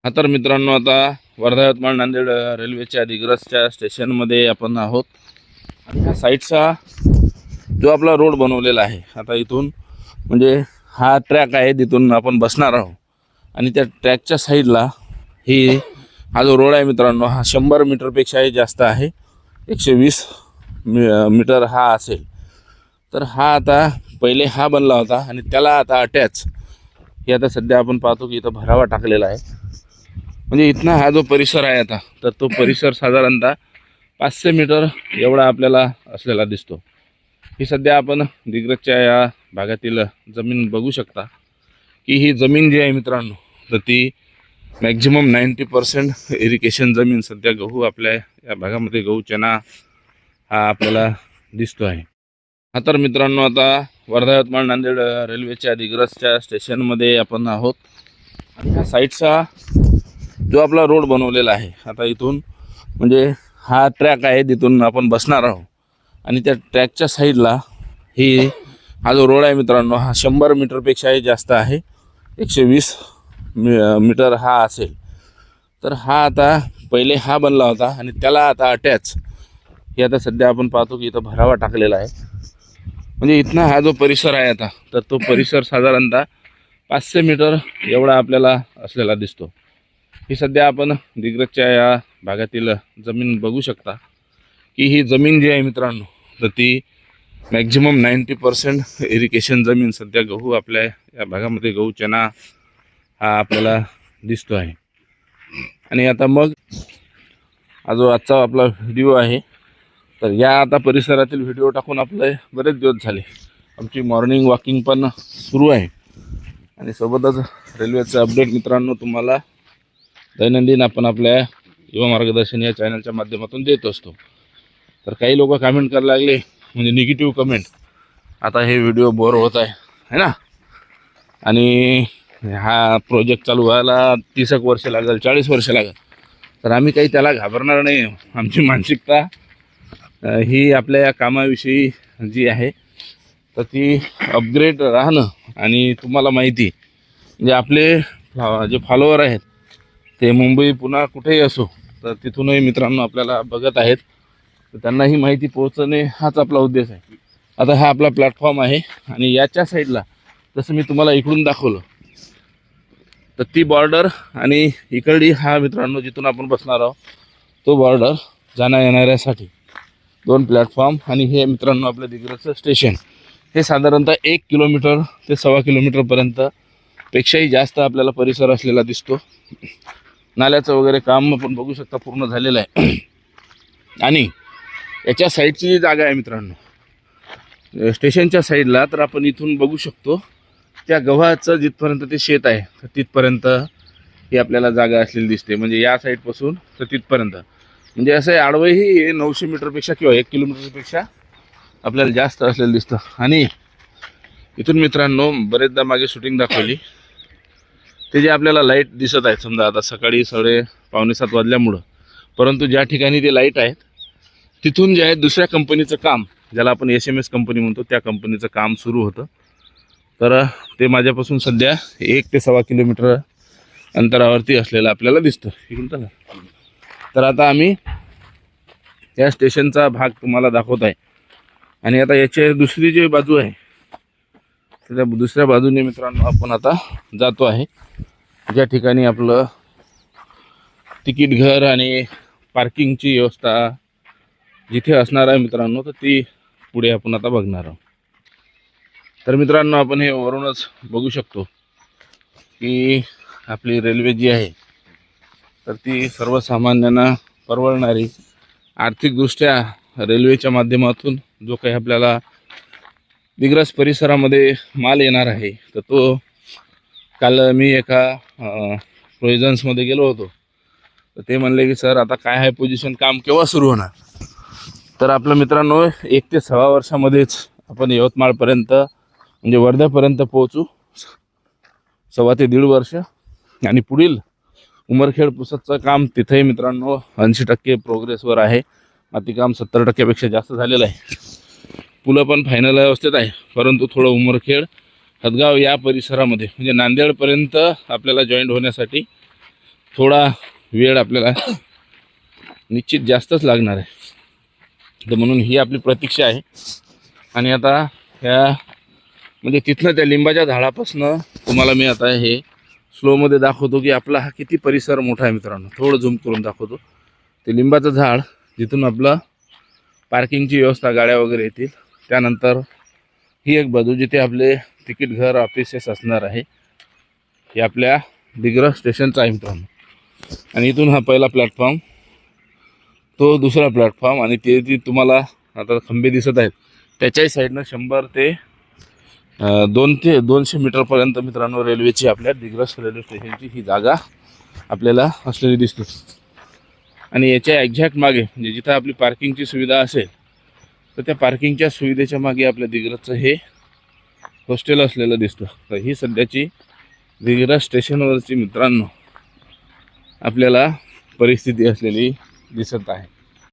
हा तर मित्रांनो, आता वर्धा यवतमाळ नांदेड रेल्वेच्या दिग्रसच्या स्टेशनमध्ये आपण आहोत. आणि ह्या साईडचा जो आपला रोड बनवलेला आहे, आता इथून म्हणजे हा ट्रॅक आहे, तिथून आपण बसणार आहोत. आणि त्या ट्रॅकच्या साईडला हा जो रोड आहे मित्रांनो, हा 100 मीटरपेक्षाही जास्त आहे. 120 मीटर हा असेल. तर हा आता पहिले हा बनला होता आणि त्याला आता अटॅच हे आता सध्या आपण पाहतो की इथं भरावा टाकलेला आहे. म्हणजे इथना हा जो परिसर आहे आता, तर तो परिसर साधारणतः 500 मीटर एवढा आपल्याला असलेला दिसतो. ही सध्या आपण दिग्रसच्या या भागातील जमीन बघू शकता की ही जमीन जी आहे मित्रांनो, तर ती मॅक्झिमम 90% इरिगेशन जमीन. सध्या गहू आपल्या या भागामध्ये गहू चना हा आपल्याला दिसतो आहे. हा तर मित्रांनो, आता वर्धा यवतमाळ नांदेड रेल्वेच्या दिग्रसच्या स्टेशनमध्ये आपण आहोत. आणि ह्या साईडचा जो आपला रोड बनवलेला आहे, आता इथून म्हणजे हा ट्रॅक आहे, तिथून आपण बसणार आहोत. आणि त्या ट्रॅकच्या साईडला हा जो रोड आहे मित्रांनो, हा 100 मीटरपेक्षाही जास्त आहे. 120 मीटर हा असेल. तर हा आता पहिले हा बनला होता आणि त्याला आता अटॅच हे आता सध्या आपण पाहतो की इथं भरावा टाकलेला आहे. म्हणजे इथना हा जो परिसर आहे आता, तर तो परिसर साधारणतः 500 मीटर एवढा आपल्याला असलेला दिसतो. ही सध्या आपण दिग्रसच्या या भागातील जमीन बघू शकता की ही जमीन जी आहे मित्रांनो, तर ती मॅक्झिमम 90% इरिगेशन जमीन. सध्या गहू आपल्या या भागामध्ये गहू चना हा आपल्याला दिसतो आहे. आणि आता मग हा जो आजचा आपला व्हिडिओ आहे, तर या आता परिसरातील व्हिडिओ टाकून आपले बरेच दिवस झाले. आमची मॉर्निंग वॉकिंग पण सुरू आहे आणि सोबतच रेल्वेचं अपडेट मित्रांनो तुम्हाला दैनंदिन आपण आपल्या युवा मार्गदर्शन या चॅनलच्या माध्यमातून देत असतो. तर काही लोक कमेंट करायला लागले, म्हणजे निगेटिव्ह कमेंट, आता हे व्हिडिओ बोर होत आहे ना, आणि हा प्रोजेक्ट चालू व्हायला 30 वर्ष लागेल, 40 वर्ष लागेल. तर आम्ही काही त्याला घाबरणार नाही. आमची मानसिकता ही आपल्या या कामाविषयी जी आहे, तर ती अपग्रेड राहणं. आणि तुम्हाला माहिती म्हणजे आपले जे फॉलोअर आहेत ते मुंबई पुन्हा कुठेही असो, तर तिथूनही मित्रांनो आपल्याला बघत आहेत, तर त्यांनाही माहिती पोहोचणे हाच आपला उद्देश आहे. आता हा आपला प्लॅटफॉर्म आहे आणि याच्या साईडला जसं मी तुम्हाला इकडून दाखवलं, तर ती बॉर्डर आणि इकडली हा मित्रांनो जिथून आपण बसणार आहोत तो बॉर्डर जाण्या येणाऱ्यासाठी 2 प्लॅटफॉर्म. आणि हे मित्रांनो आपलं दिग्रसचं स्टेशन हे साधारणतः 1 किलोमीटर ते 1.25 किलोमीटरपर्यंत पेक्षाही जास्त आपल्याला परिसर असलेला दिसतो. नाल्याचं वगैरे काम आपण बघू शकता पूर्ण झालेलं आहे. आणि याच्या साईडची जी जागा आहे मित्रांनो, स्टेशनच्या साईडला, तर आपण इथून बघू शकतो त्या गव्हाचं जिथपर्यंत ते शेत आहे, तर तिथपर्यंत ही आपल्याला जागा असलेली दिसते. म्हणजे या साईडपासून तर तिथपर्यंत, म्हणजे असं आहे आडवंही 900 मीटरपेक्षा किंवा 1 किलोमीटरपेक्षा आपल्याला जास्त असलेलं दिसतं. आणि इथून मित्रांनो बरेचदा मागे शूटिंग दाखवली, ते जे आपल्याला लाईट दिसत आहेत, समजा आता सकाळी 6:45 वाजल्यामुळं, परंतु ज्या ठिकाणी ते लाईट आहेत तिथून जे आहे दुसऱ्या कंपनीचं काम, ज्याला आपण SMS कंपनी म्हणतो, त्या कंपनीचं काम सुरू होतं. तर ते माझ्यापासून सध्या 1 ते 1.25 किलोमीटर अंतरावरती असलेलं आपल्याला दिसतं. इकडून चला. तर आता आम्ही या स्टेशनचा भाग तुम्हाला दाखवत आहे. आणि आता याची दुसरी जी बाजू आहे, त्या दुसऱ्या बाजूने मित्रांनो आपण आता जातो आहे, ज्या ठिकाणी आपलं तिकीट घर आणि पार्किंगची व्यवस्था जिथे असणार आहे मित्रांनो, तर ती पुढे आपण आता बघणार आहोत. तर मित्रांनो आपण हे वरूनच बघू शकतो की आपली रेल्वे जी आहे, तर ती सर्वसामान्यांना परवडणारी, आर्थिकदृष्ट्या रेल्वेच्या माध्यमातून जो काही आपल्याला दिग्रस परिसरामध्ये माल येणार आहे, तर तो काल मी एका प्रोव्हिजन्समध्ये गेलो होतो, तर ते म्हणले की सर आता काय आहे पोझिशन, काम केव्हा सुरू होणार. तर आपलं मित्रांनो 1 ते 6 वर्षामध्येच आपण यवतमाळपर्यंत म्हणजे वर्ध्यापर्यंत पोहोचू, 1.25 ते 1.5 वर्ष. आणि पुढील उमरखेड पुसदचं काम तिथेही मित्रांनो 80% प्रोग्रेसवर आहे. मातीकाम 70%पेक्षा जास्त झालेलं आहे. पुलं पण फायनल अवस्थेत आहे, परंतु थोडं उमरखेड हदगाव या परिसरामध्ये म्हणजे नांदेडपर्यंत आपल्याला जॉईंट होण्यासाठी थोडा वेळ आपल्याला निश्चित जास्तच लागणार आहे. तर म्हणून ही आपली प्रतीक्षा आहे. आणि आता ह्या म्हणजे तिथनं त्या लिंबाच्या झाडापासनं तुम्हाला मी आता हे स्लोमध्ये दाखवतो की आपला हा किती परिसर मोठा आहे मित्रांनो. थोडं झूम करून दाखवतो. ते लिंबाचं झाड जिथून आपलं पार्किंगची व्यवस्था, गाड्या वगैरे येतील, त्यानंतर ही एक बाजू जिथे आपले तिकीट घर ऑफिसेस असणार आहे, हे आपल्या दिग्रस स्टेशनचा आहे मित्रांनो. आणि इथून हा पहिला प्लॅटफॉर्म, तो दुसरा प्लॅटफॉर्म, आणि ते तुम्हाला आता खंबे दिसत आहेत त्याच्याही साईडनं 100 ते 200 मीटरपर्यंत मित्रांनो रेल्वेची, आपल्या दिग्रस रेल्वे स्टेशनची ही जागा आपल्याला असलेली दिसते. आणि याच्या एक्झॅक्ट मागे म्हणजे जिथं आपली पार्किंगची सुविधा असेल, तर त्या पार्किंगच्या सुविधेच्या मागे आपल्या दिग्रसचं हे हॉस्टेल असलेलं दिसतं. तर ही सध्याची दिग्रस स्टेशनवरची मित्रांनो आपल्याला परिस्थिती असलेली दिसत आहे.